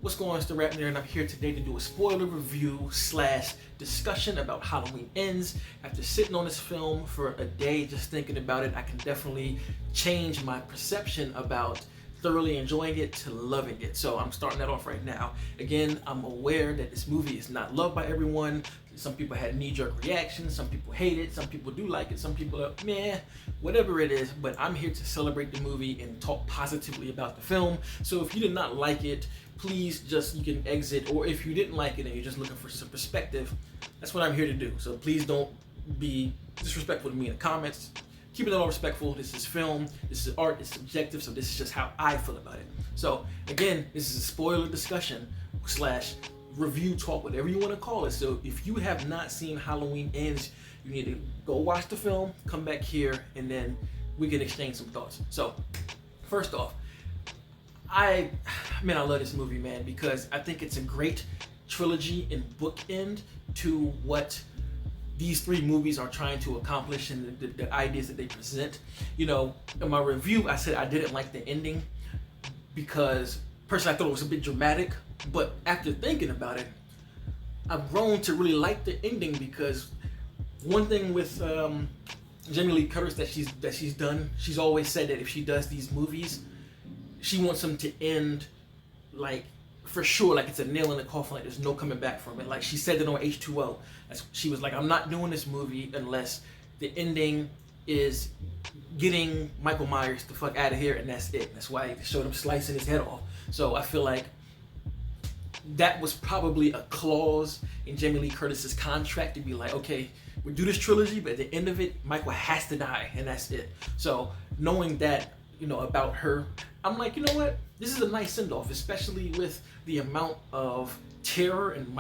What's going on, it's the RapNerd, and I'm here today to do a spoiler review slash discussion about Halloween Ends. After sitting on this film for a day just thinking about it, I can definitely change my perception about thoroughly enjoying it to loving it. So I'm starting that off right now. Again, I'm aware that this movie is not loved by everyone. Some people had knee-jerk reactions, some people hate it, some people do like it, some people are meh, whatever it is, but I'm here to celebrate the movie and talk positively about the film. So if you did not like it, please you can exit, or if you didn't like it and you're just looking for some perspective, that's what I'm here to do. So please don't be disrespectful to me in the comments. Keep it all respectful. This is film, this is art, it's subjective, so this is just how I feel about it. So again, this is a spoiler discussion slash review talk, whatever you want to call it. So if you have not seen Halloween Ends, you need to go watch the film, come back here, and then we can exchange some thoughts. So first off, I love this movie, man, because I think it's a great trilogy and bookend to what these three movies are trying to accomplish and the ideas that they present. You know, in my review, I said I didn't like the ending because personally I thought it was a bit dramatic, but after thinking about it, I've grown to really like the ending because one thing with Jamie Lee Curtis that she's done, she's always said that if she does these movies, she wants them to end like for sure, like it's a nail in the coffin, like there's no coming back from it. Like she said it on H2O. She was like, I'm not doing this movie unless the ending is getting Michael Myers the fuck out of here, and that's it. That's why they showed him slicing his head off. So I feel like that was probably a clause in Jamie Lee Curtis's contract to be like, okay, we do this trilogy, but at the end of it, Michael has to die, and that's it. So knowing that, you know, about her, I'm like, you know what? This is a nice send-off, especially with the amount of terror and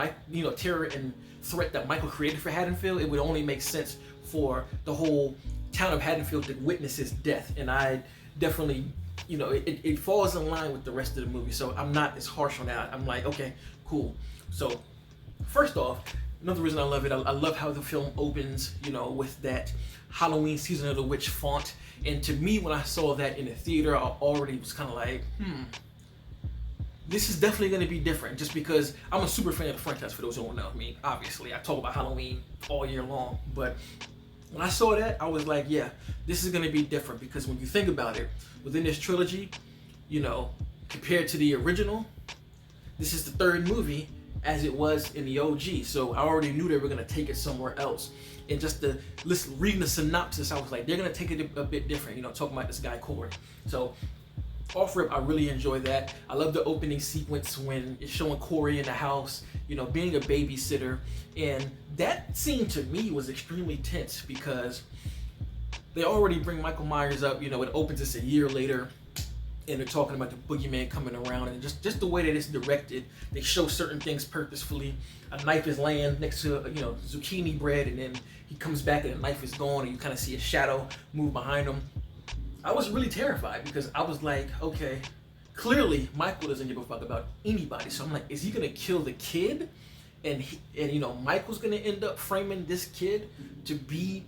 terror and threat that Michael created for Haddonfield. It would only make sense for the whole town of Haddonfield to witness his death, and I definitely, you know, it falls in line with the rest of the movie. So I'm not as harsh on that. I'm like, okay, cool. So first off, another reason I love it, I love how the film opens, you know, with that Halloween Season of the Witch font. And to me, when I saw that in the theater, I already was kind of like, this is definitely going to be different, just because I'm a super fan of the franchise, for those who don't know. I mean, obviously, I talk about Halloween all year long, but when I saw that, I was like, yeah, this is going to be different, because when you think about it, within this trilogy, you know, compared to the original, this is the third movie as it was in the OG. So I already knew they were going to take it somewhere else. And just reading the synopsis, I was like, they're going to take it a bit different, you know, talking about this guy, Corey. So off rip, I really enjoy that. I love the opening sequence when it's showing Corey in the house, you know, being a babysitter. And that scene to me was extremely tense because they already bring Michael Myers up, you know, it opens this a year later, and they're talking about the boogeyman coming around, and just the way that it's directed, they show certain things purposefully. A knife is laying next to, you know, zucchini bread, and then he comes back and the knife is gone, and you kind of see a shadow move behind him. I was really terrified because I was like, okay, clearly Michael doesn't give a fuck about anybody. So I'm like, is he gonna kill the kid? And you know, Michael's gonna end up framing this kid to be,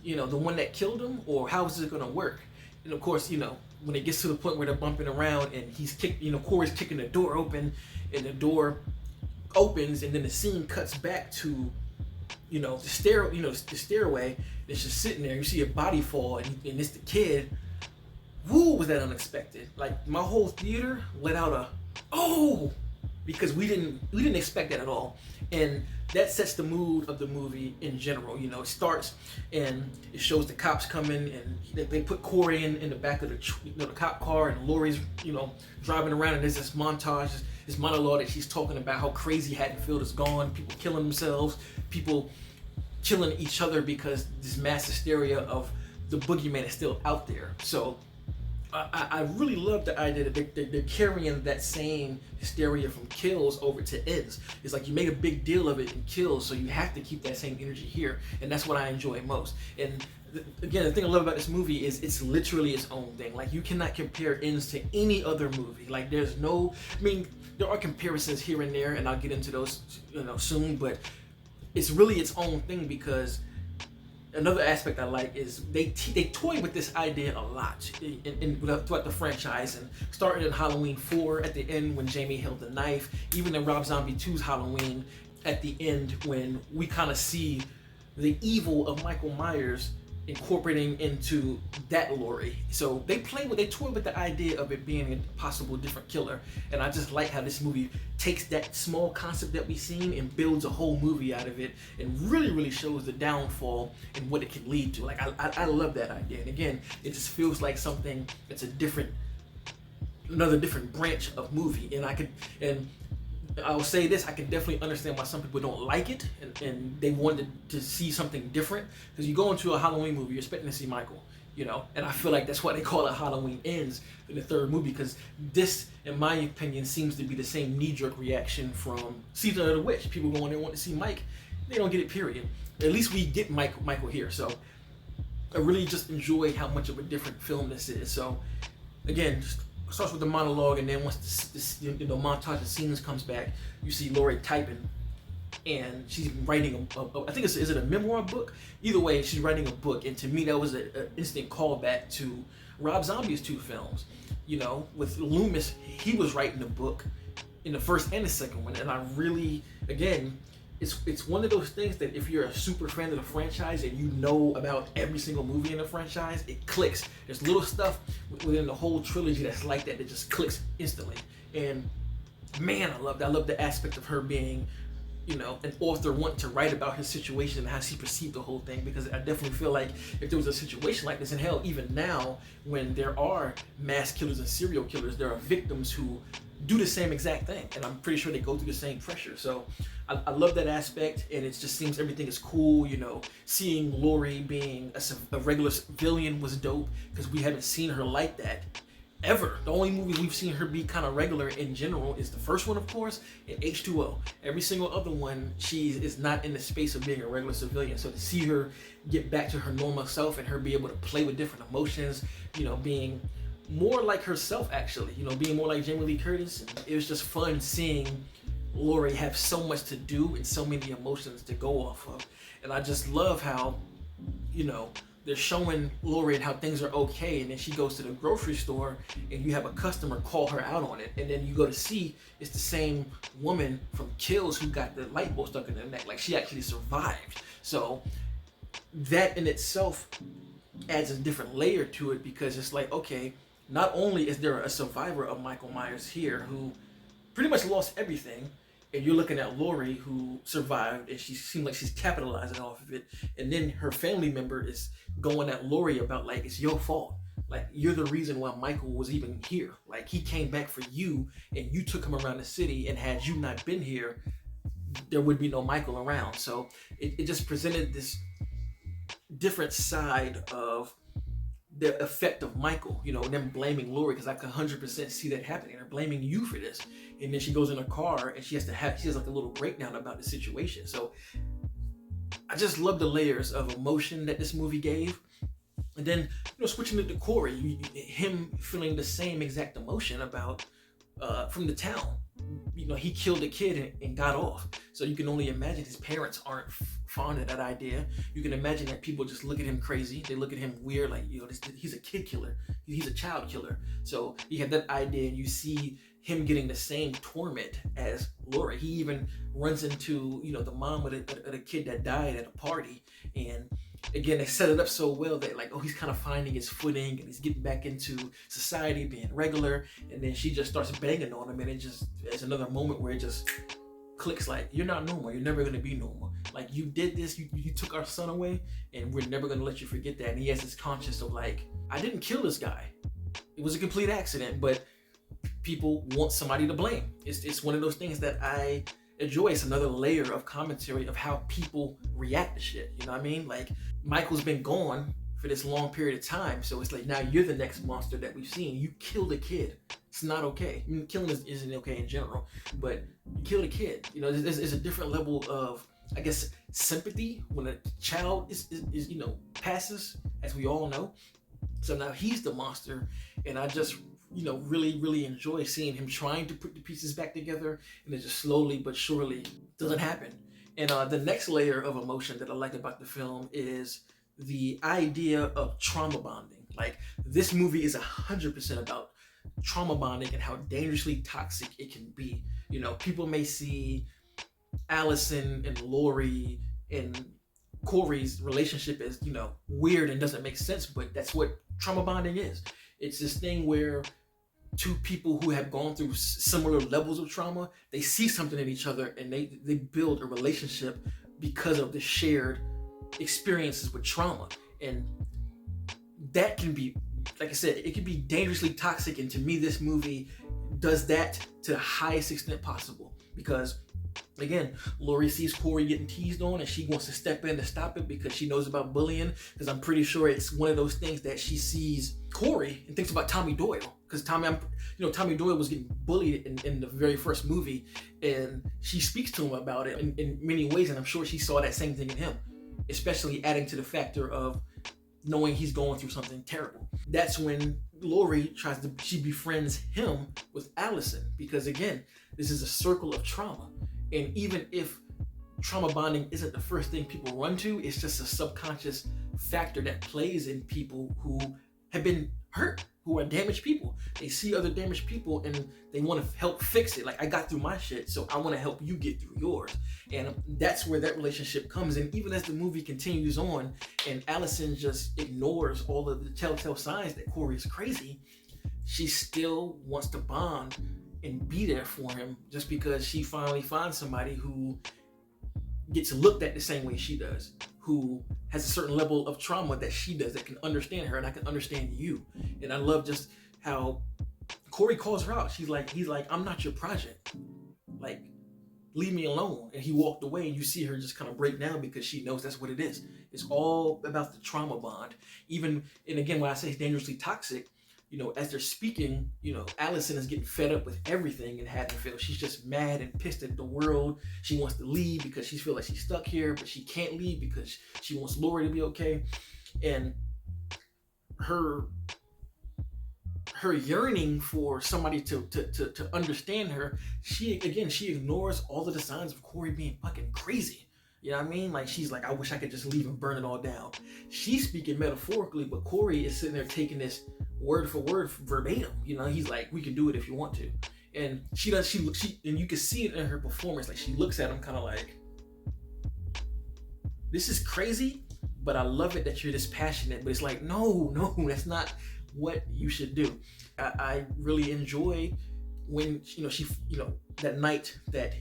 you know, the one that killed him, or how is it gonna work? And of course, you know, when it gets to the point where they're bumping around and Corey's kicking the door open, and the door opens, and then the scene cuts back to, you know, the stairway. It's just sitting there. You see a body fall, and it's the kid. Woo, was that unexpected? Like, my whole theater let out a oh, because we didn't expect that at all. And that sets the mood of the movie in general. You know, it starts and it shows the cops coming, and they put Corey in the back of the cop car, and Laurie's, you know, driving around, and there's this montage, this monologue that she's talking about how crazy Haddonfield is gone, people killing themselves, people killing each other because this mass hysteria of the boogeyman is still out there. So I really love the idea that they're carrying that same hysteria from Kills over to Ends. It's like you made a big deal of it in Kills, so you have to keep that same energy here, and that's what I enjoy most. And again, the thing I love about this movie is it's literally its own thing. Like, you cannot compare Ends to any other movie. Like, there's no, I mean, there are comparisons here and there, and I'll get into those, you know, soon, but it's really its own thing because Another aspect I like is they toy with this idea a lot throughout the franchise, and starting in Halloween 4 at the end when Jamie held the knife, even in Rob Zombie 2's Halloween at the end when we kind of see the evil of Michael Myers incorporating into that Laurie. So they toy with the idea of it being a possible different killer, and I just like how this movie takes that small concept that we've seen and builds a whole movie out of it, and really shows the downfall and what it can lead to. Like I love that idea, and again, it just feels like something that's another different branch of movie, and I'll say this, I can definitely understand why some people don't like it and they wanted to see something different, because you go into a Halloween movie, you're expecting to see Michael, and I feel like that's why they call it Halloween Ends in the third movie, because this, in my opinion, seems to be the same knee-jerk reaction from Season of the Witch. People go in there want to see Mike, they don't get it, period. At least we get Michael here, so I really just enjoy how much of a different film this is. So again, just starts with the monologue, and then once this montage of scenes comes back, you see Laurie typing, and she's writing I think is it a memoir book? Either way, she's writing a book, and to me that was an instant callback to Rob Zombie's 2 films. With Loomis, he was writing a book in the first and the second one, and I really, again, it's one of those things that if you're a super fan of the franchise and you know about every single movie in the franchise, it clicks. There's little stuff within the whole trilogy that's like that just clicks instantly. And man, I love that. I love the aspect of her being, an author wanting to write about his situation and how she perceived the whole thing, because I definitely feel like if there was a situation like this, and hell, even now, when there are mass killers and serial killers, there are victims who do the same exact thing, and I'm pretty sure they go through the same pressure. So I love that aspect, and it just seems everything is cool. Seeing Laurie being a regular civilian was dope, because we haven't seen her like that ever. The only movie we've seen her be kind of regular in general is the first one, of course, and H2O. Every single other one, she is not in the space of being a regular civilian. So to see her get back to her normal self and her be able to play with different emotions, being more like herself, actually, being more like Jamie Lee Curtis, it was just fun seeing Laurie have so much to do and so many emotions to go off of. And I just love how, they're showing Laurie and how things are okay, and then she goes to the grocery store and you have a customer call her out on it, and then you go to see it's the same woman from Kills who got the light bulb stuck in her neck. Like, she actually survived. So that in itself adds a different layer to it, because it's like, okay, not only is there a survivor of Michael Myers here who pretty much lost everything, and you're looking at Laurie who survived and she seemed like she's capitalizing off of it, and then her family member is going at Laurie about, like, it's your fault. Like, you're the reason why Michael was even here. Like, he came back for you and you took him around the city, and had you not been here, there would be no Michael around. So it just presented this different side of the effect of Michael, them blaming Laurie, because I could 100% see that happening. They're blaming you for this. And then she goes in her car and she has like a little breakdown about the situation. So I just love the layers of emotion that this movie gave. And then, switching it to Corey, him feeling the same exact emotion about from the town. He killed a kid and got off. So you can only imagine his parents aren't fond of that idea. You can imagine that people just look at him crazy. They look at him weird, like, he's a kid killer. He's a child killer. So you have that idea, and you see him getting the same torment as Laurie. He even runs into, the mom of a kid that died at a party. And again, they set it up so well that, like, he's kind of finding his footing and he's getting back into society, being regular. And then she just starts banging on him, and it's another moment where it just clicks, like, you're not normal. You're never going to be normal. Like, you did this, you took our son away, and we're never going to let you forget that. And he has this conscience of, like, I didn't kill this guy. It was a complete accident, but people want somebody to blame. It's one of those things that I enjoy. It's another layer of commentary of how people react to shit. You know what I mean? Like, Michael's been gone for this long period of time, so it's like, now you're the next monster that we've seen. You killed a kid. It's not okay. I mean, killing isn't okay in general, but you killed a kid. There's a different level of, I guess, sympathy when a child is passes, as we all know. So now he's the monster, and I just really enjoy seeing him trying to put the pieces back together, and it just slowly but surely doesn't happen. And the next layer of emotion that I like about the film is the idea of trauma bonding. Like, this movie is 100% about trauma bonding and how dangerously toxic it can be. You know, people may see Allison and Lori and Corey's relationship as, you know, weird and doesn't make sense, but that's what trauma bonding is. It's this thing where two people who have gone through similar levels of trauma, they see something in each other and they build a relationship because of the shared experiences with trauma. And that can be, like I said, it can be dangerously toxic. And to me, this movie does that to the highest extent possible, because again, Lori sees Corey getting teased on and she wants to step in to stop it because she knows about bullying, because I'm pretty sure it's one of those things that she sees Corey and thinks about Tommy Doyle, because Tommy Doyle was getting bullied in the very first movie, and she speaks to him about it in many ways, and I'm sure she saw that same thing in him, especially adding to the factor of knowing he's going through something terrible. That's when Lori she befriends him with Allison, because again, this is a circle of trauma. And even if trauma bonding isn't the first thing people run to, it's just a subconscious factor that plays in people who have been hurt, who are damaged people. They see other damaged people and they want to help fix it. Like, I got through my shit, so I want to help you get through yours. And that's where that relationship comes in. Even as the movie continues on and Allison just ignores all of the telltale signs that Corey is crazy, she still wants to bond and be there for him, just because she finally finds somebody who gets looked at the same way she does, who has a certain level of trauma that she does, that can understand her and I can understand you. And I love just how Corey calls her out. He's like, I'm not your project. Like, leave me alone. And he walked away, and you see her just kind of break down because she knows that's what it is. It's all about the trauma bond. And again, when I say it's dangerously toxic, you know, as they're speaking, you know, Allison is getting fed up with everything in Haddonfield. She's just mad and pissed at the world. She wants to leave because she feels like she's stuck here, but she can't leave because she wants Lori to be okay. And her yearning for somebody to understand her, she ignores all of the signs of Corey being fucking crazy. You know what I mean? Like, she's like, I wish I could just leave and burn it all down. She's speaking metaphorically, but Corey is sitting there taking this word for word verbatim. You know, he's like, we can do it if you want to. And and you can see it in her performance. Like, she looks at him kind of like, this is crazy, but I love it that you're this passionate. But it's like, no, that's not what you should do. I really enjoy when, that night that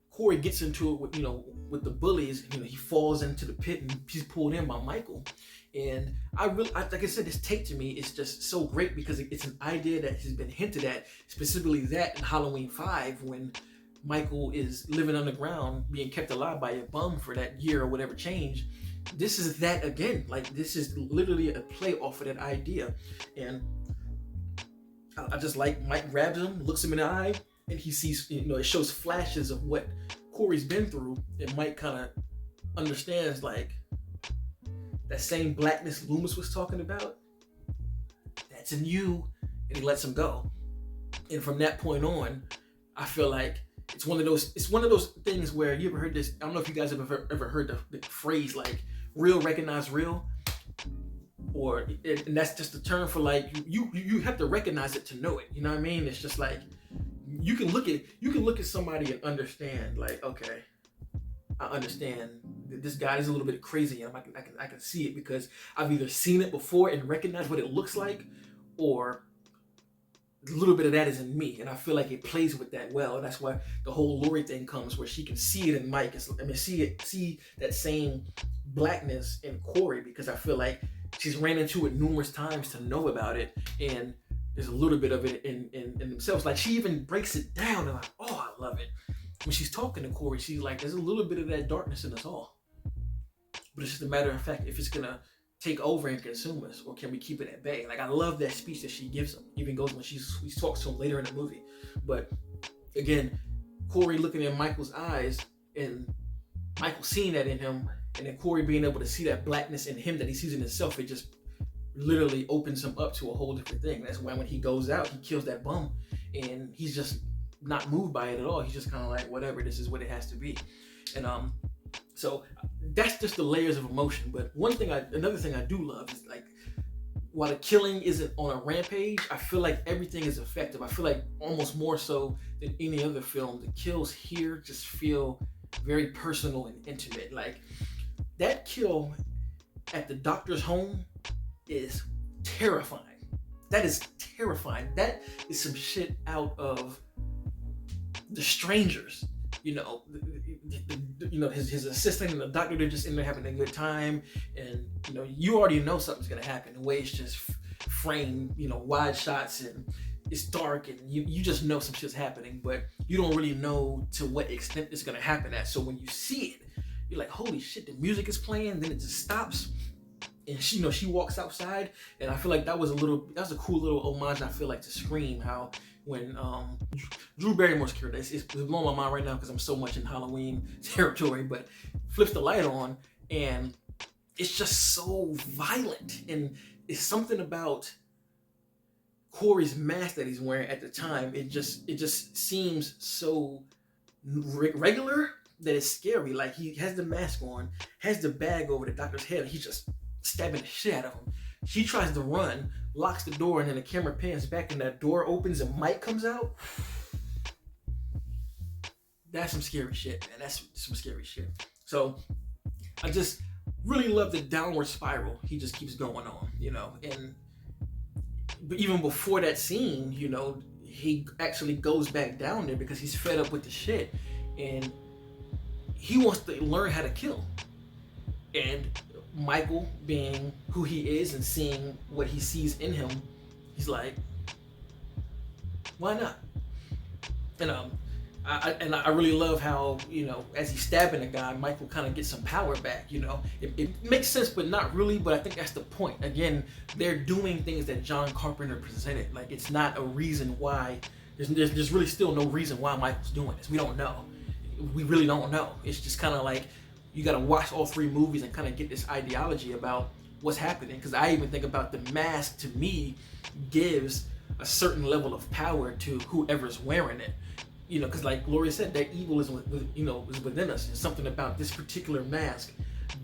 Corey gets into it with the bullies. He falls into the pit and he's pulled in by Michael. And like I said, this tape to me is just so great because it's an idea that has been hinted at, specifically that in Halloween 5 when Michael is living underground, being kept alive by a bum for that year or whatever change. This is that again. Like, this is literally a play off of that idea. And I just like Mike grabs him, looks him in the eye, and he sees, it shows flashes of what Corey's been through, and Mike kind of understands, like, that same blackness Loomis was talking about, that's in you, and he lets him go. And from that point on, I feel like it's one of those things where, you ever heard this? I don't know if you guys have ever heard the phrase like real recognize real, and that's just a term for like you have to recognize it to know it. You know what I mean? It's just like you can look at somebody and understand, like, okay, I understand this guy is a little bit crazy, and I can see it because I've either seen it before and recognized what it looks like, or a little bit of that is in me, and I feel like it plays with that well, and that's why the whole Lori thing comes, where she can see it in Mike. See that same blackness in Corey, because I feel like she's ran into it numerous times to know about it, and there's a little bit of it in themselves. Like, she even breaks it down, and I'm like, oh, I love it. When she's talking to Corey, she's like, there's a little bit of that darkness in us all, but it's just a matter of fact if it's gonna take over and consume us, or can we keep it at bay? Like, I love that speech that she gives him. Even goes when she talks to him later in the movie. But again, Corey looking in Michael's eyes and Michael seeing that in him, and then Corey being able to see that blackness in him that he sees in himself, it just literally opens him up to a whole different thing. That's why when he goes out, he kills that bum, and he's just not moved by it at all. He's just kind of like, whatever, this is what it has to be. And So that's just the layers of emotion. But another thing I do love is like, while the killing isn't on a rampage, I feel like everything is effective. I feel like almost more so than any other film, the kills here just feel very personal and intimate. Like that kill at the doctor's home is terrifying. That is terrifying. That is some shit out of The Strangers. You know, his assistant and the doctor, they're just in there having a good time, and you know, you already know something's gonna happen. The way it's just framed, you know, wide shots, and it's dark, and you just know some shit's happening, but you don't really know to what extent it's gonna happen at. So when you see it, you're like, holy shit, the music is playing, then it just stops, and she walks outside, and I feel like that was a cool little homage. I feel like to Scream, how when Drew Barrymore's character, it's blowing my mind right now because I'm so much in Halloween territory, but flips the light on and it's just so violent, and it's something about Corey's mask that he's wearing at the time. It just seems so regular that it's scary. Like he has the mask on, has the bag over the doctor's head, and he's just stabbing the shit out of him. She tries to run, locks the door, and then the camera pans back and that door opens and Mike comes out. That's some scary shit, man. That's some scary shit. So I just really love the downward spiral he just keeps going on, you know. But even before that scene, you know, he actually goes back down there because he's fed up with the shit and he wants to learn how to kill. And Michael, being who he is and seeing what he sees in him, he's like, why not? And I really love how, you know, as he's stabbing a guy, Michael kind of gets some power back. You know, it makes sense, but not really. But I think that's the point. Again, they're doing things that John Carpenter presented. Like, it's not a reason why. There's really still no reason why Michael's doing this. We don't know. We really don't know. It's just kind of like, you got to watch all three movies and kind of get this ideology about what's happening. Because I even think about the mask, to me, gives a certain level of power to whoever's wearing it. You know, because like Gloria said, that evil is within us. And something about this particular mask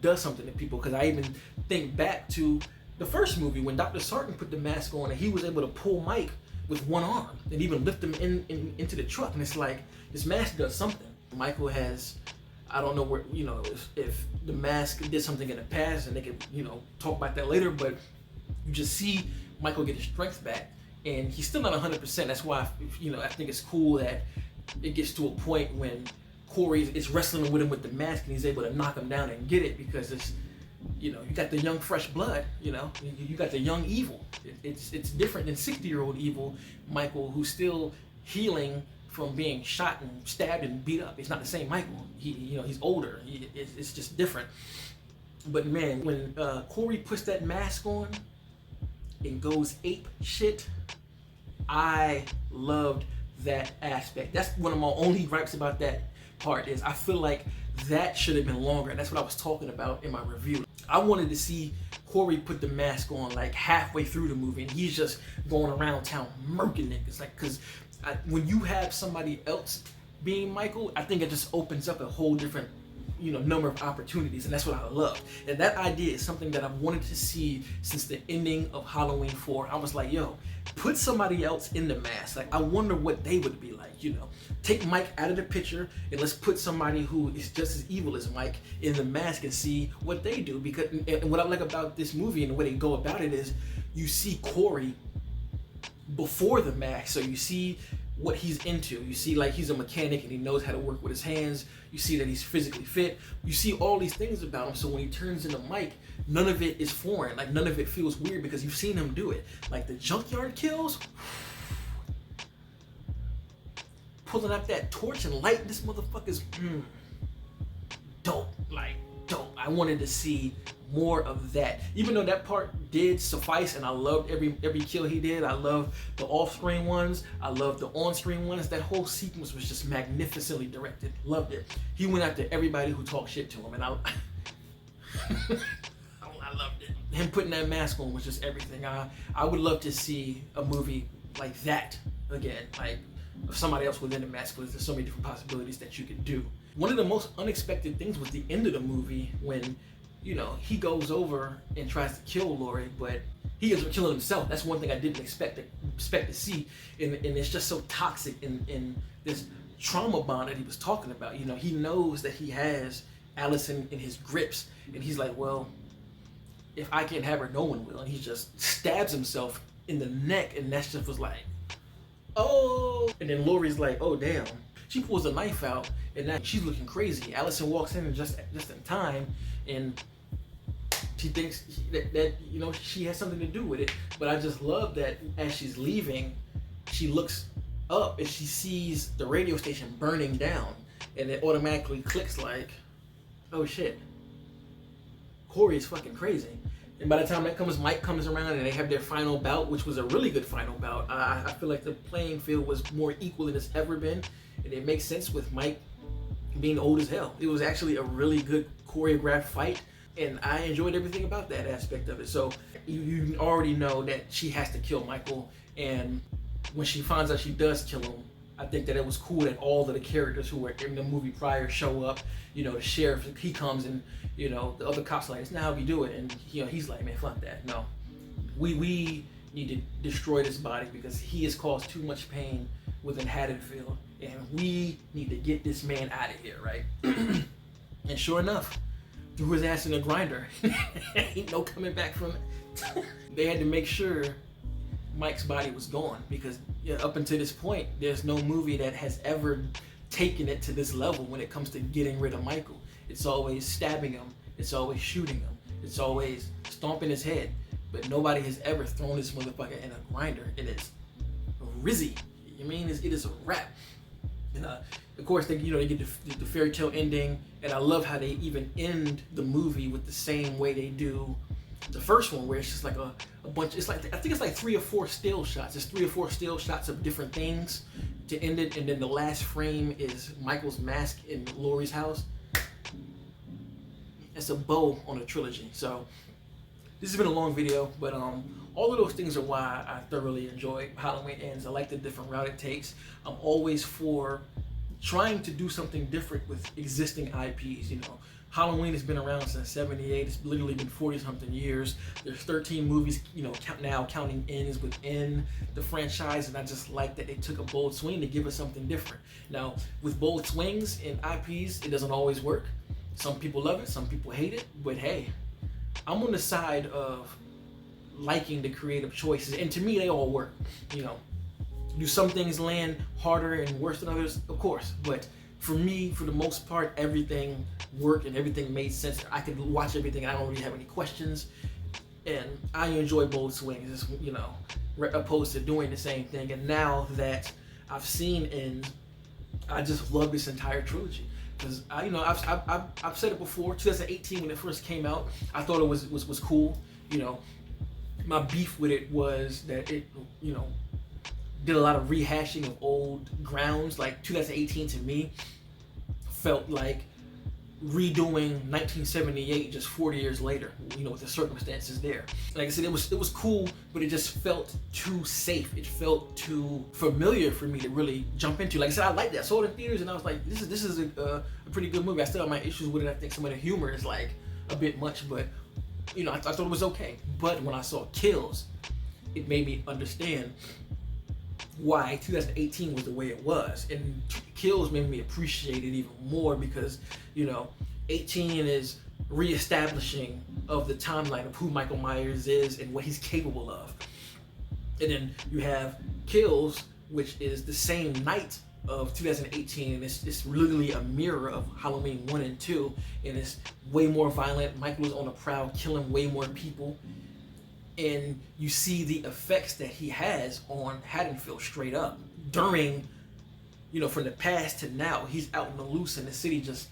does something to people. Because I even think back to the first movie when Dr. Sarton put the mask on and he was able to pull Mike with one arm and even lift him into the truck. And it's like, this mask does something. Michael has, I don't know where, you know, if the mask did something in the past, and they could, you know, talk about that later, but you just see Michael get his strength back, and he's still not 100%. That's why, you know, I think it's cool that it gets to a point when Corey is wrestling with him with the mask, and he's able to knock him down and get it, because it's, you know, you got the young fresh blood, you know, you got the young evil. It's different than 60-year-old evil Michael, who's still healing from being shot and stabbed and beat up. It's not the same Michael. He's older. It's just different. But man, when Corey puts that mask on and goes ape shit, I loved that aspect. That's one of my only gripes about that part, is I feel like that should have been longer. And that's what I was talking about in my review. I wanted to see Corey put the mask on like halfway through the movie, and he's just going around town murking niggas. Like, because when you have somebody else being Michael, I think it just opens up a whole different, you know, number of opportunities, and that's what I love. And that idea is something that I've wanted to see since the ending of Halloween 4. I was like, yo, put somebody else in the mask. Like, I wonder what they would be like, you know. Take Mike out of the picture and let's put somebody who is just as evil as Mike in the mask and see what they do. Because, and what I like about this movie and the way they go about it is, you see Corey before the mask, so you see what he's into. You see, like, he's a mechanic and he knows how to work with his hands. You see that he's physically fit. You see all these things about him, so when he turns into Mike, none of it is foreign. Like, none of it feels weird because you've seen him do it. Like the junkyard kills, pulling up that torch and lighting this motherfucker's dope. Like, dope. I wanted to see more of that, even though that part did suffice, and I loved every kill he did. I loved the off-screen ones, I loved the on-screen ones. That whole sequence was just magnificently directed. Loved it. He went after everybody who talked shit to him, and I loved it. Him putting that mask on was just everything. I would love to see a movie like that again. Like, of somebody else within the mask, because there's so many different possibilities that you could do. One of the most unexpected things was the end of the movie when, you know, he goes over and tries to kill Laurie, but he ends up killing himself. That's one thing I didn't expect to see, and it's just so toxic in this trauma bond that he was talking about. You know, he knows that he has Allison in his grips, and he's like, well, if I can't have her, no one will. And he just stabs himself in the neck, and that just was like, oh. And then Laurie's like, oh damn. She pulls a knife out, and now she's looking crazy. Allison walks in just in time, and she thinks that you know, she has something to do with it. But I just love that as she's leaving, she looks up and she sees the radio station burning down, and it automatically clicks like, oh shit, Corey is fucking crazy. And by the time that comes, Mike comes around and they have their final bout, which was a really good final bout. I feel like the playing field was more equal than it's ever been, and it makes sense with Mike being old as hell. It was actually a really good choreographed fight, and I enjoyed everything about that aspect of it. So you already know that she has to kill Michael, and when she finds out she does kill him, I think that it was cool that all of the characters who were in the movie prior show up. You know, the sheriff, he comes, and you know, the other cops are like, it's not how we do it. And you know, he's like, man, fuck that. No, we need to destroy this body because he has caused too much pain within Haddonfield, and we need to get this man out of here, right? And sure enough, threw his ass in a grinder. Ain't no coming back from it. They had to make sure Mike's body was gone, because up until this point, there's no movie that has ever taken it to this level when it comes to getting rid of Michael. It's always stabbing him, it's always shooting him, it's always stomping his head, but nobody has ever thrown this motherfucker in a grinder, and it's rizzy. I mean, it is a wrap. And of course, they get the fairy tale ending, and I love how they even end the movie with the same way they do the first one, where it's just like a bunch. It's like, I think it's like 3 or 4 still shots. It's 3 or 4 still shots of different things to end it, and then the last frame is Michael's mask in Laurie's house. It's a bow on a trilogy. So this has been a long video, but all of those things are why I thoroughly enjoy Halloween Ends. I like the different route it takes. I'm always for trying to do something different with existing IPs. You know, Halloween has been around since '78. It's literally been 40-something years. There's 13 movies, you know, now counting Ends within the franchise, and I just like that they took a bold swing to give us something different. Now, with bold swings in IPs, it doesn't always work. Some people love it, some people hate it, but hey, I'm on the side of liking the creative choices, and to me, they all work. You know, do some things land harder and worse than others? Of course, but for me, for the most part, everything worked and everything made sense. I could watch everything and I don't really have any questions, and I enjoy bold swings, you know, opposed to doing the same thing. And now that I've seen Ends, I just love this entire trilogy. Because I've said it before. 2018, when it first came out, I thought it was cool. You know, my beef with it was that it, you know, did a lot of rehashing of old grounds. Like 2018 to me felt like redoing 1978 just 40 years later, you know, with the circumstances there. Like I said, it was cool, but it just felt too safe. It felt too familiar for me to really jump into. Like I said, I liked that. I saw it in theaters, and I was like, this is a pretty good movie. I still have my issues with it. I think some of the humor is like a bit much, but you know, I thought it was okay. But when I saw Kills, it made me understand why 2018 was the way it was, and Kills made me appreciate it even more, because you know, 18 is reestablishing of the timeline of who Michael Myers is and what he's capable of. And then you have Kills, which is the same night of 2018, and it's literally a mirror of Halloween 1 and 2, and it's way more violent. Michael is on the prowl, killing way more people. And you see the effects that he has on Haddonfield straight up. During, you know, from the past to now, he's out in the loose, and the city just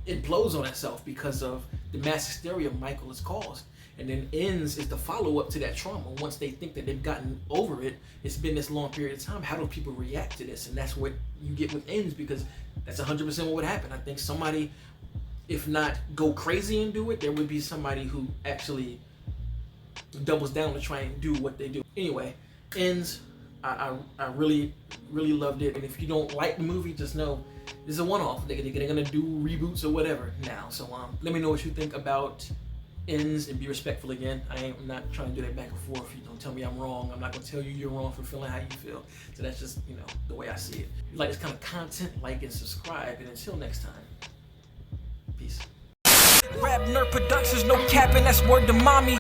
implodes on itself because of the mass hysteria Michael has caused. And then Ends is the follow-up to that trauma. Once they think that they've gotten over it, it's been this long period of time, how do people react to this? And that's what you get with Ends, because that's 100% what would happen. I think somebody, if not go crazy and do it, there would be somebody who actually doubles down to try and do what they do. Anyway, Ends, I really loved it. And if you don't like the movie, just know this is a one-off. They're gonna do reboots or whatever now. So let me know what you think about Ends, and be respectful again. I'm not trying to do that back and forth. You don't tell me I'm wrong. I'm not gonna tell you you're wrong for feeling how you feel. So that's just, the way I see it. If you like this kind of content, like and subscribe. And until next time, peace. RapNerd Productions, no capping, that's word to mommy.